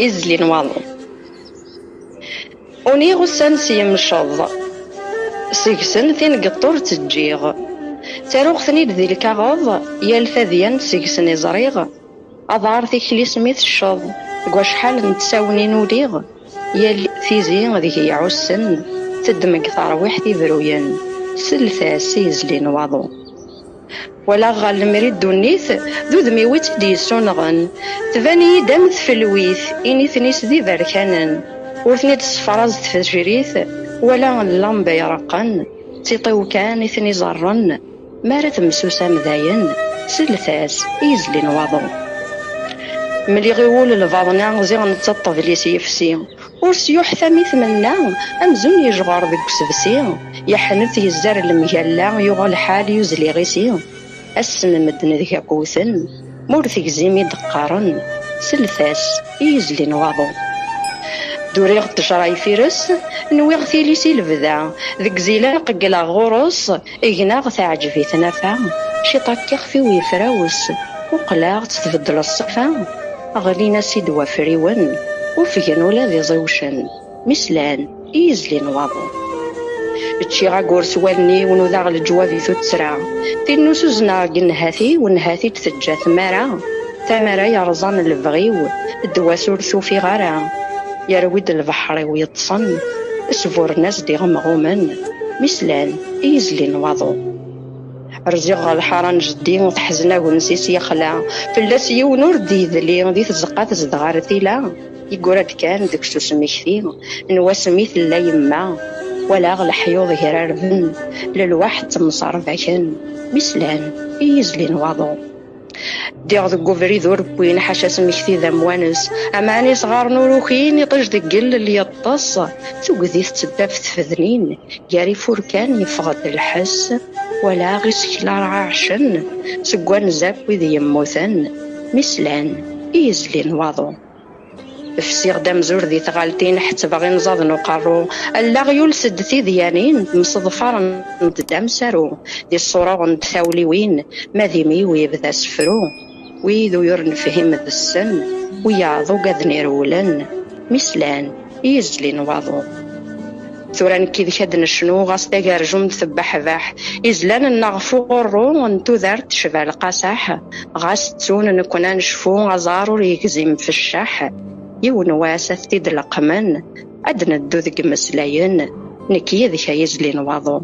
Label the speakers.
Speaker 1: إزلي نواضو أوني غسان سيمشض سيكسن ثين قطور تجيغ تاروغ ذي الكاغوض يال ثذيان سيكسن يزريغ أضار ثيكلي سميث الشض قوا شحال نتساوني نوليغ يال ثيزي ذيك يعوسن تدمق ثرويح تيبروين سلثاس إزلي نواضو ولا غال مريد دونيث ذو ذميويت ديسونغن تباني دمث في الويث إني ثنيس ذي بركانن وثنيت السفراز تفجريث ولا اللمبة يرقن تيطيو كان إثني زرن مارت مسوسة مذاين سلثاس إزلي نواضو ملي غيول الفاضنا زيغ نتطف لي سيفسي ورسيوح ثميث منا أمزون يجغر ذك سفسي يحنث يزار المجلة يغل حال يزلي غيسي أسم مدن ذيك كوثن مورثك زيمي دقارن سلثاس إزلي نواضو دوريغ تجراي فيرس نويغ ثيليسي البدا ذك زيلا ققلا غورس إغناغ تعجبي ثنافا شي طاكيغ في ويفراوس وقلاغ تتبدل الصفا أغلينا سيد وفريون وفيان ولا ذي زوشن مسلان إزلي نواضو تشيغا قورس والني ونوذاغ الجوافي ذو تسرع تينو سوزنا قنهاثي ونهاثي تثجا ثمارا ثمارا يرزان البغيو الدواسور ثوفي غارا يرويد البحر ويتصن اسفور ناس دي غمغومن مسلان إزلي نواضو رزيغ الحران جدي وتحزنا ونسيس يخلع فلاس يونور دي ذلي دي تزقات زدغار ثيلا يقولد كان ديك سمي كثير نوا سميث لا يما ولا غل حيوض هرار بن للواحد تمصرف عشان مسلان إزلي نواضو ديغ ذو فري ذور بوين حاشا سميكتي ذا موانس أماني صغار نوروخين يطج دقل اللي يطص توقذي تتباف تفذنين ياري فوركان يفغد الحس ولا غي سكلا رعاشن سقوان زاك وذي يموثن مسلان إزلي نواضو فسيغ دام زور ذي ثغالتين حتى باغي نزاض نقرو ألا غيول سدتي ذيانين مصدفار ندام سارو دي الصورة ونتثاوليوين ماذيمي ويبدا سفرو ويذو يرنفهم ذا السن ويعضو قذني رولن مسلان إزلي نواضو ثوران كي ذكادن شنو غاس داقار جم ثبح باح إزلان النغفو غرو ونتو ذارت شبال قاساح غاس تسون نكونا نشفو غزارو ريكزيم في الشاح يون واسث تدلق من أدنى الدوذق مسلاين نكي ذكا يزلي نواضو